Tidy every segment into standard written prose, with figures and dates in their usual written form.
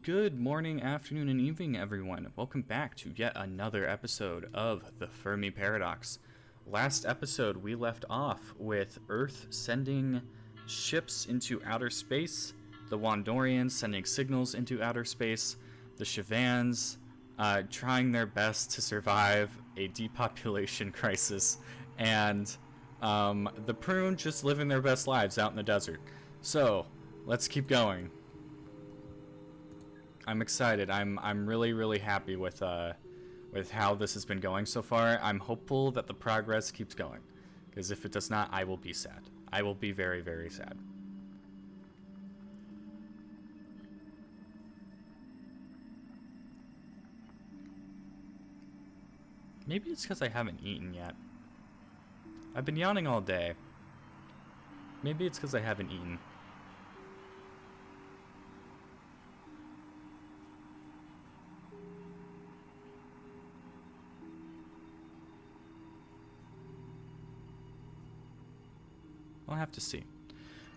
Good morning, afternoon, and evening, everyone. Welcome back to yet another episode of the Fermi Paradox. Last episode, we left off with Earth sending ships into outer space, the Wandorians sending signals into outer space, the Shivans trying their best to survive a depopulation crisis, and the Prune just living their best lives out in the desert. So, let's keep going. I'm excited. I'm really happy with how this has been going so far. I'm hopeful that the progress keeps going, because if it does not, I will be sad. I will be very sad. Maybe it's because I haven't eaten yet. I've been yawning all day. Maybe it's because I haven't eaten. I'll have to see.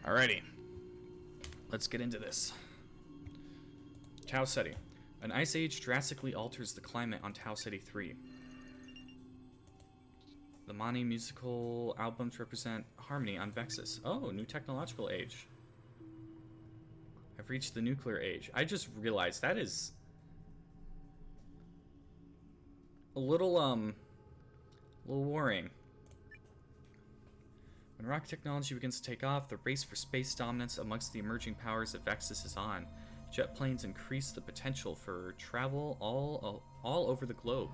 Alrighty. Let's get into this. Tau Ceti. An ice age drastically alters the climate on Tau Ceti 3. The Mani musical albums represent harmony on Vexus. Oh, new technological age. I've reached the nuclear age. I just realized that is a little worrying. When rocket technology begins to take off, the race for space dominance amongst the emerging powers of Vexus is on. Jet planes increase the potential for travel all over the globe,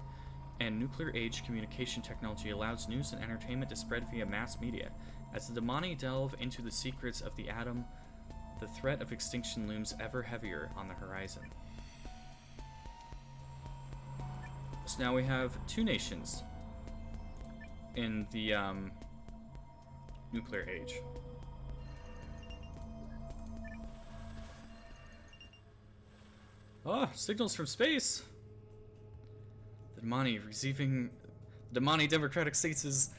and nuclear age communication technology allows news and entertainment to spread via mass media. As the Damani delve into the secrets of the atom, the threat of extinction looms ever heavier on the horizon. So now we have two nations in the nuclear age. Oh, signals from space! The Damani Democratic States is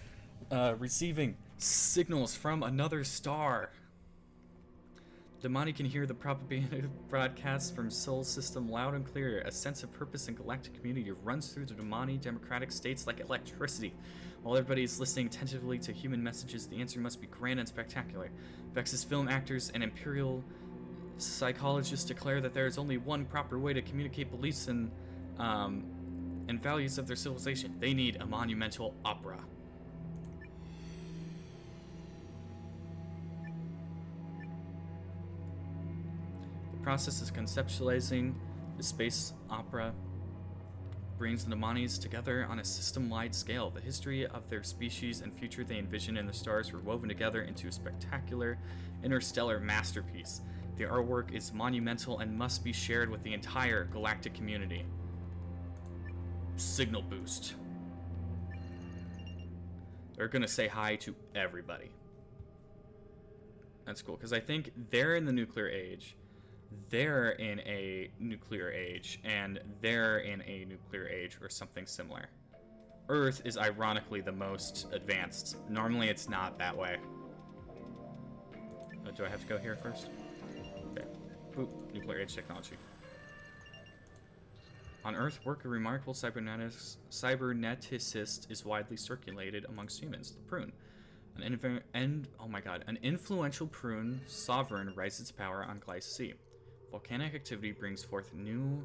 receiving signals from another star. The Damani can hear the propaganda broadcasts from Sol System loud and clear. A sense of purpose and galactic community runs through the Damani Democratic States like electricity. While everybody is listening attentively to human messages, the answer must be grand and spectacular. Vexus film actors and imperial psychologists declare that there is only one proper way to communicate beliefs and values of their civilization. They need a monumental opera. The process of conceptualizing the space opera brings the Namanis together on a system-wide scale. The history of their species and future they envision in the stars were woven together into a spectacular interstellar masterpiece. The artwork is monumental and must be shared with the entire galactic community. Signal boost. They're gonna say hi to everybody. That's cool, because I think they're in the nuclear age, they're in a nuclear age, and they're in a nuclear age or something similar. Earth is ironically the most advanced. Normally it's not that way. Oh, do I have to go here first? Okay. Boop. Nuclear age technology. On Earth, work a remarkable cyberneticist is widely circulated amongst humans. The Prune. An influential Prune sovereign rises its power on Glyce C. Volcanic activity brings forth new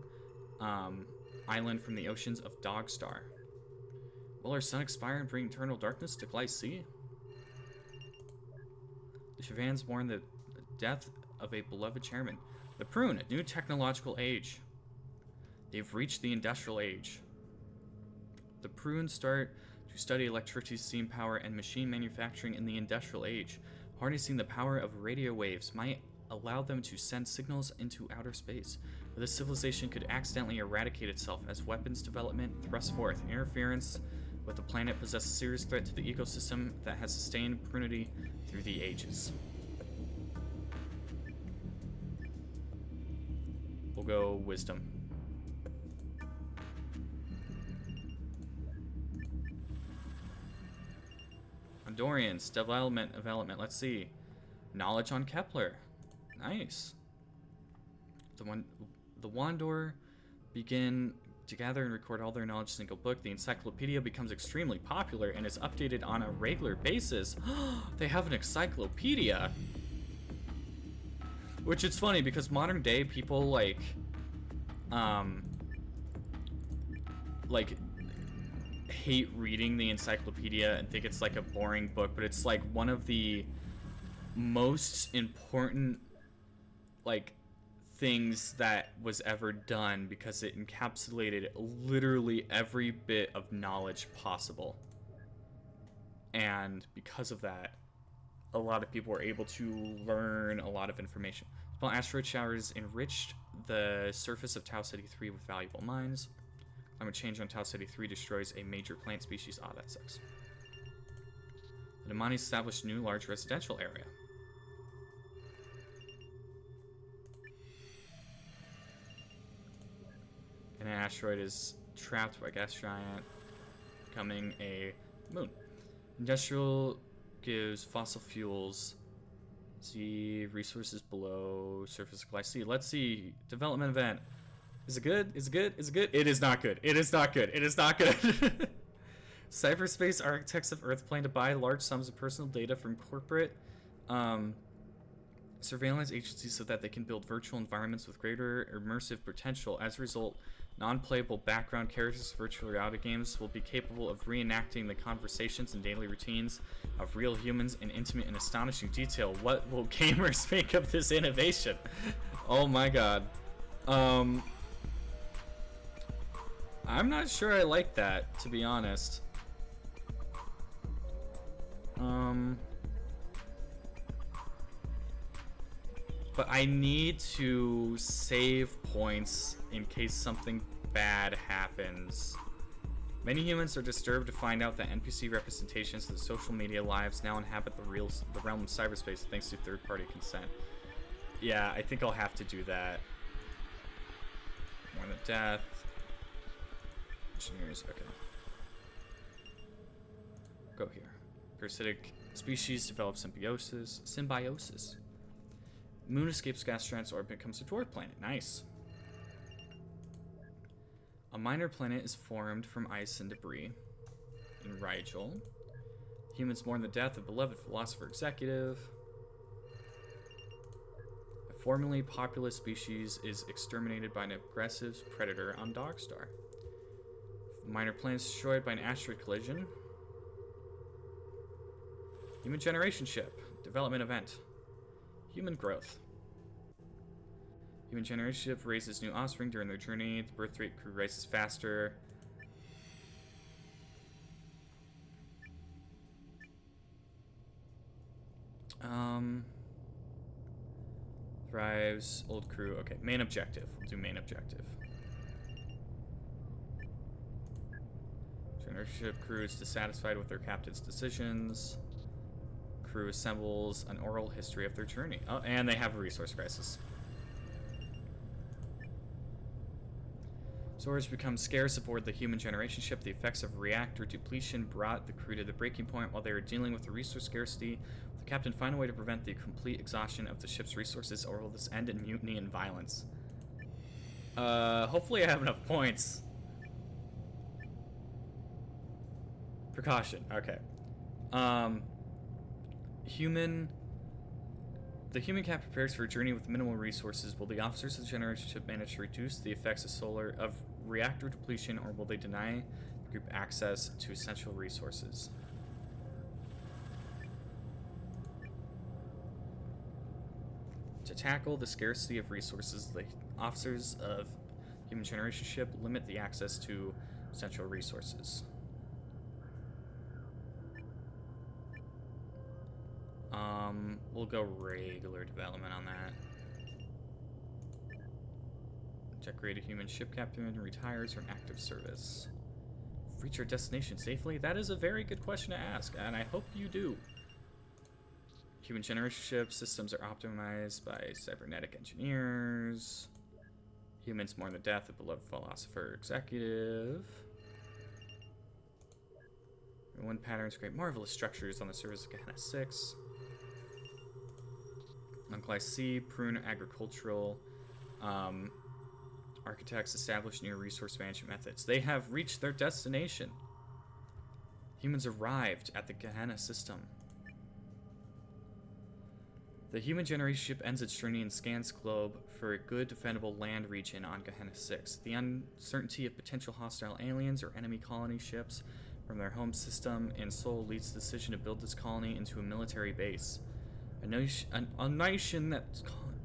island from the oceans of Dogstar. Will our sun expire and bring eternal darkness to Glyce C? The Shivans mourn the death of a beloved chairman. The Prune, a new technological age. They've reached the industrial age. The Prunes start to study electricity, steam power, and machine manufacturing in the industrial age. Harnessing the power of radio waves might allow them to send signals into outer space. But this civilization could accidentally eradicate itself as weapons development thrusts forth. Interference with the planet poses a serious threat to the ecosystem that has sustained prunity through the ages. We'll go wisdom. Andorians, development, let's see. Knowledge on Kepler. Nice. The Wandor begin to gather and record all their knowledge in a single book. The encyclopedia becomes extremely popular and is updated on a regular basis. They have an encyclopedia. Which is funny because modern day people like hate reading the encyclopedia and think it's like a boring book, but it's like one of the most important like things that was ever done because it encapsulated literally every bit of knowledge possible. And because of that, a lot of people were able to learn a lot of information. Small asteroid showers enriched the surface of Tau Ceti 3 with valuable mines. Climate change on Tau Ceti 3 destroys a major plant species. Ah, that sucks. The Damani established new large residential area. An asteroid is trapped by a gas giant, becoming a moon. Industrial gives fossil fuels. See resources below surface of glycine. Let's see development event. Is it good? Is it good? Is it good? It is not good. It is not good. It is not good. Cyberspace architects of Earth plan to buy large sums of personal data from corporate surveillance agencies so that they can build virtual environments with greater immersive potential. As a result, non-playable background characters of virtual reality games will be capable of reenacting the conversations and daily routines of real humans in intimate and astonishing detail. What will gamers make of this innovation? Oh my god. I'm not sure I like that, to be honest. But I need to save points in case something bad happens. Many humans are disturbed to find out that NPC representations of their social media lives now inhabit the realm of cyberspace thanks to third-party consent. Yeah, I think I'll have to do that. More than death. Engineers, okay. Go here. Parasitic species develop symbiosis. Moon escapes gas giant's orbit, becomes a dwarf planet. Nice. A minor planet is formed from ice and debris in Rigel. Humans mourn the death of beloved philosopher executive. A formerly populous species is exterminated by an aggressive predator on Dogstar. Minor planet is destroyed by an asteroid collision. Human generation ship. Development event. Human growth. Human generation ship raises new offspring during their journey. The birth rate crew rises faster. Thrives. Old crew. Okay, main objective. We'll do main objective. Generation ship crew is dissatisfied with their captain's decisions. Crew assembles an oral history of their journey. Oh, and they have a resource crisis. Storage becomes scarce aboard the human generation ship. The effects of reactor depletion brought the crew to the breaking point. While they were dealing with the resource scarcity, the captain found a way to prevent the complete exhaustion of the ship's resources, or will this end in mutiny and violence? Hopefully I have enough points. Precaution, okay. The human captain prepares for a journey with minimal resources. Will the officers of the generation ship manage to reduce the effects of reactor depletion, or will they deny the group access to essential resources? To tackle the scarcity of resources, the officers of human generation ship limit the access to essential resources. We'll go regular development on that. Decorate a human ship captain retires from active service. Reach our destination safely? That is a very good question to ask, and I hope you do. Human generation ship systems are optimized by cybernetic engineers. Humans mourn the death of beloved philosopher executive. One patterns create marvelous structures on the surface of Gehenna 6. Nuclei C, prune agricultural. Architects establish new resource management methods. They have reached their destination. Humans arrived at the Gehenna system. The human generation ship ends its journey and scans globe for a good defendable land region on Gehenna 6. The uncertainty of potential hostile aliens or enemy colony ships from their home system and Sol leads to the decision to build this colony into a military base. A nation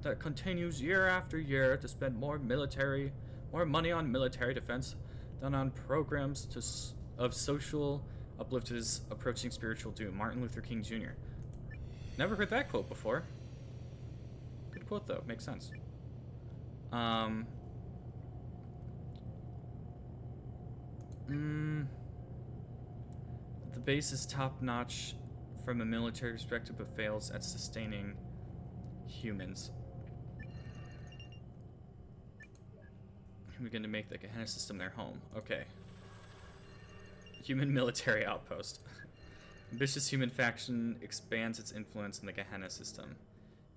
that continues year after year to spend more money on military defense than on programs of social uplift is approaching spiritual doom. Martin Luther King Jr. Never heard that quote before. Good quote though, makes sense. The base is top-notch from a military perspective, but fails at sustaining humans. We're going to make the Gehenna system their home. Okay. Human military outpost. Ambitious human faction expands its influence in the Gehenna system.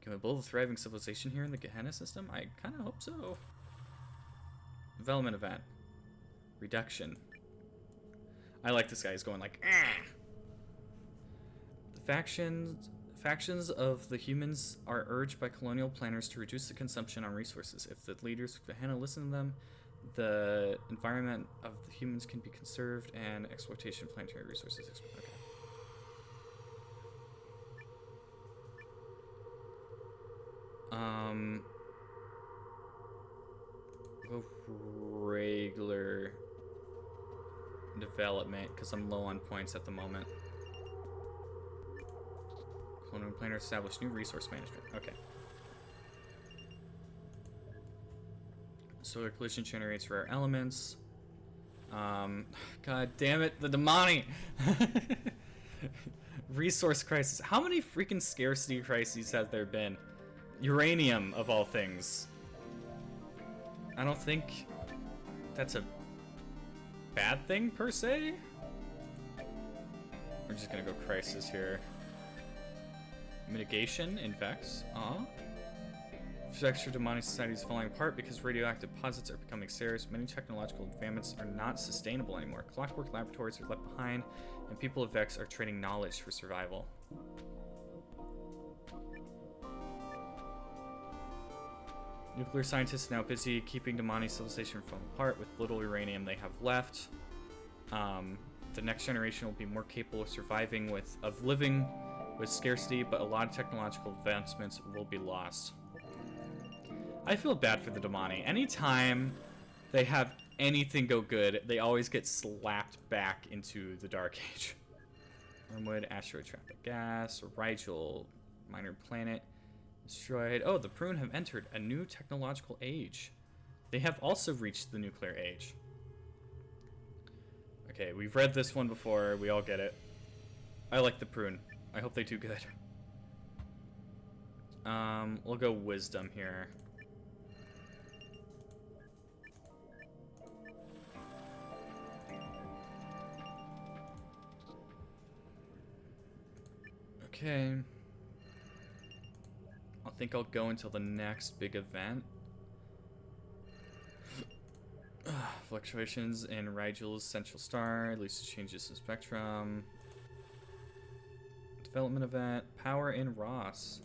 Can we build a thriving civilization here in the Gehenna system? I kind of hope so. Development event. Reduction. I like this guy. He's going like, ah! The factions of the humans are urged by colonial planners to reduce the consumption on resources. If the leaders of Gehenna listen to them, the environment of the humans can be conserved and exploitation of planetary resources. Okay. Go regular development because I'm low on points at the moment. Colonial planner establish new resource management. Okay. Solar collision generates rare elements. God damn it, the Damani! Resource crisis. How many freaking scarcity crises have there been? Uranium, of all things. I don't think that's a bad thing, per se. We're just gonna go crisis here. Mitigation, infects. Extra demonic society is falling apart because radioactive deposits are becoming scarce. Many technological advancements are not sustainable anymore. Clockwork laboratories are left behind, and people of Vex are trading knowledge for survival. Nuclear scientists are now busy keeping Damani civilization from apart with little uranium they have left. The next generation will be more capable of living with scarcity, but a lot of technological advancements will be lost. I feel bad for the Damani. Anytime they have anything go good, they always get slapped back into the Dark Age. Wormwood, asteroid traffic gas, Rigel, minor planet. Destroyed. Oh, the Prune have entered a new technological age. They have also reached the nuclear age. Okay, we've read this one before. We all get it. I like the Prune. I hope they do good. We'll go Wisdom here. Okay. I think I'll go until the next big event. Fluctuations in Rigel's central star leads to changes in spectrum. Development event. Power in Ross.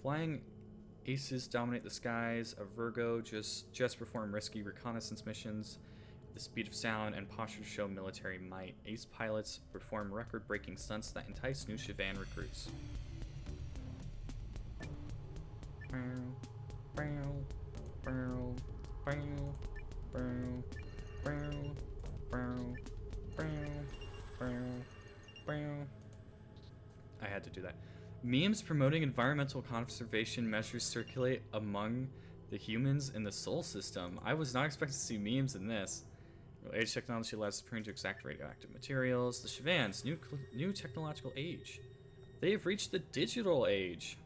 Flying aces dominate the skies. A Virgo just perform risky reconnaissance missions. The speed of sound and posture to show military might. Ace pilots perform record-breaking stunts that entice new Shivan recruits. I had to do that. Memes promoting environmental conservation measures circulate among the humans in the Sol system. I was not expecting to see memes in this. Age technology allows the Prune to extract radioactive materials. The Shivans, new technological age. They have reached the digital age.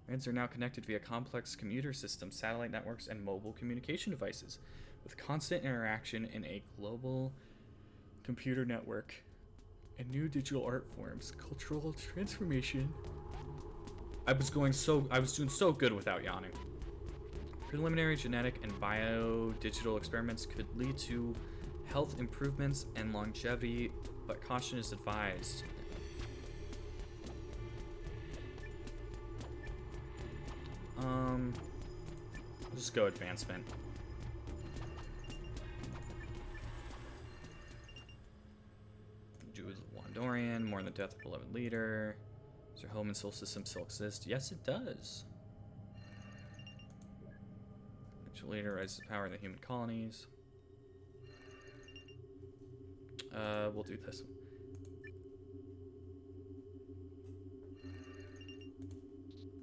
Shivans are now connected via complex commuter systems, satellite networks, and mobile communication devices, with constant interaction in a global computer network and new digital art forms. Cultural transformation. I was doing so good without yawning. Preliminary genetic and biodigital experiments could lead to health improvements and longevity, but caution is advised. Just go advancement. Do with Wandorian, mourn the death of beloved leader. Does your home and soul system still exist? Yes, it does. Actual leader rises to power in the human colonies. We'll do this one.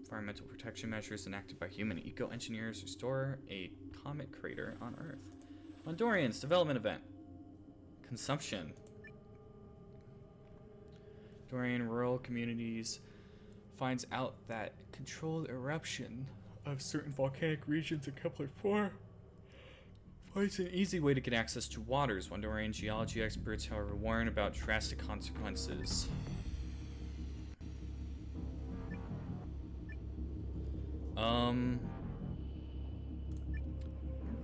Environmental protection measures enacted by human eco-engineers restore a comet crater on Earth. Mondorian's development event. Consumption. Mondorian rural communities finds out that controlled eruption of certain volcanic regions in Kepler 4 finds an easy way to get access to waters. Mondorian geology experts, however, warn about drastic consequences.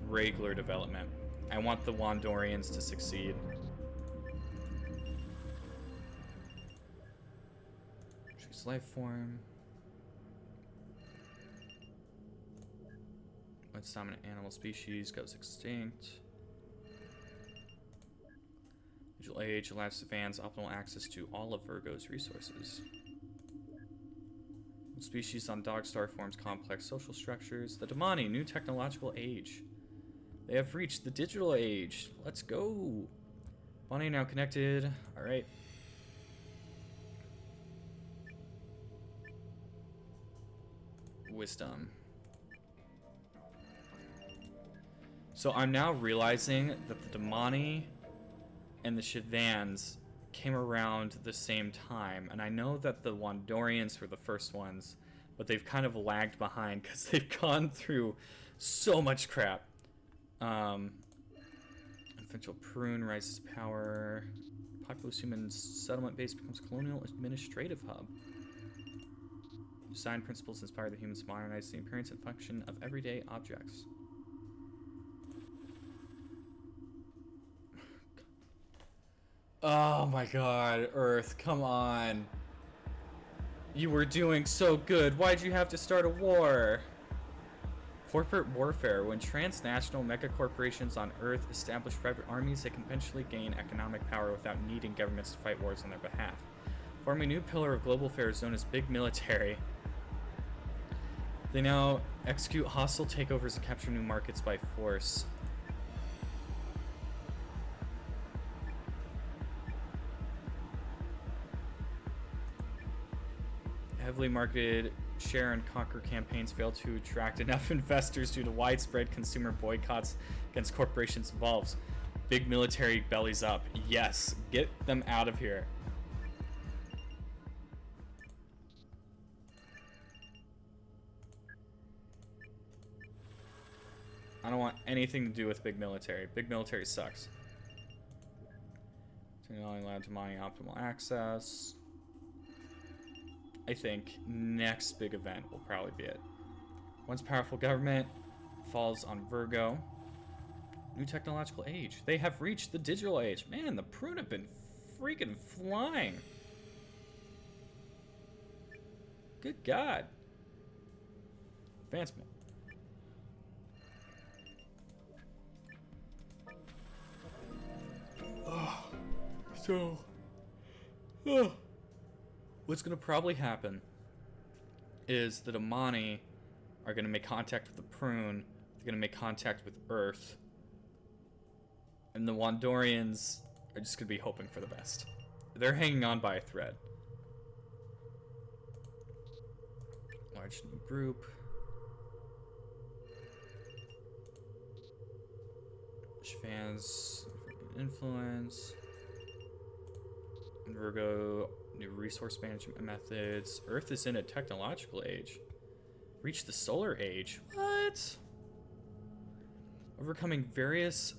Regular development. I want the Wandorians to succeed. Choose life form. Once dominant animal species goes extinct. Digital age allows the fans optimal access to all of Virgo's resources. Species on Dogstar forms complex social structures. The Damani, new technological age. They have reached the digital age. Let's go. Bonnie now connected. All right. Wisdom. So I'm now realizing that the Damani and the Shivans came around the same time, and I know that the Wandorians were the first ones, but they've kind of lagged behind because they've gone through so much crap. Influential Prune rises to power. Populous human settlement base becomes colonial administrative hub. Design principles inspire the humans to modernize the appearance and function of everyday objects. Oh my god, Earth, come on. You were doing so good. Why'd you have to start a war? Corporate warfare. When transnational megacorporations on Earth establish private armies, they can eventually gain economic power without needing governments to fight wars on their behalf. Forming a new pillar of global affairs known as Big Military. They now execute hostile takeovers and capture new markets by force. Heavily marketed share and conquer campaigns fail to attract enough investors due to widespread consumer boycotts against corporations involved. Big Military bellies up. Yes, get them out of here. I don't want anything to do with Big Military. Big Military sucks. Technology allowed to mining optimal access. I think next big event will probably be it. Once powerful government falls on Virgo. New technological age. They have reached the digital age. Man, the Prune have been freaking flying. Good God. Advancement. What's gonna probably happen is the Damani are gonna make contact with the Prune. They're gonna make contact with Earth, and the Wandorians are just gonna be hoping for the best. They're hanging on by a thread. Large new group. Fans influence. Virgo, new resource management methods. Earth is in a technological age. Reach the solar age. What? Overcoming previous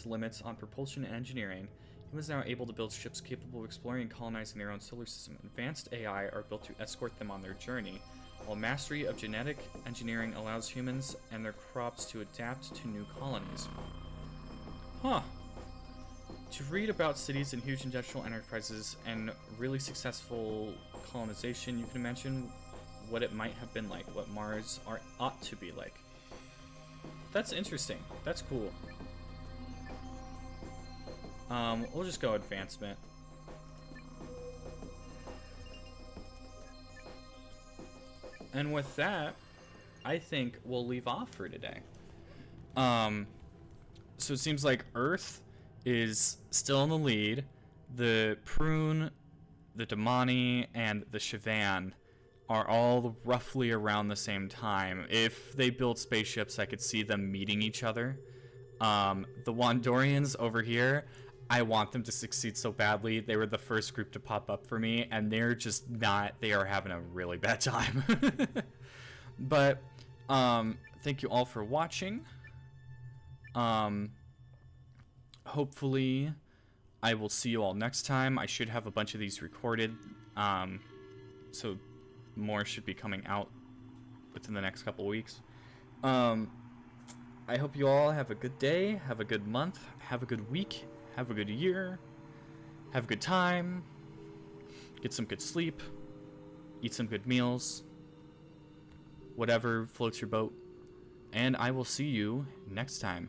limits on propulsion and engineering, humans are now able to build ships capable of exploring and colonizing their own solar system. Advanced AI are built to escort them on their journey, while mastery of genetic engineering allows humans and their crops to adapt to new colonies. Huh. To read about cities and huge industrial enterprises and really successful colonization, you can imagine what it might have been like, what Mars ought to be like. That's interesting. That's cool. We'll just go advancement. And with that, I think we'll leave off for today. So it seems like Earth is still in the lead. The Prune, the Damani, and the Shivan are all roughly around the same time. If they built spaceships, I could see them meeting each other. The Wandorians over here, I want them to succeed so badly. They were the first group to pop up for me, and they're just not. They are having a really bad time. But thank you all for watching. Hopefully I will see you all next time. I should have a bunch of these recorded, so more should be coming out within the next couple weeks. I hope you all have a good day, have a good month, have a good week, have a good year, have a good time, get some good sleep, eat some good meals, whatever floats your boat, and I will see you next time.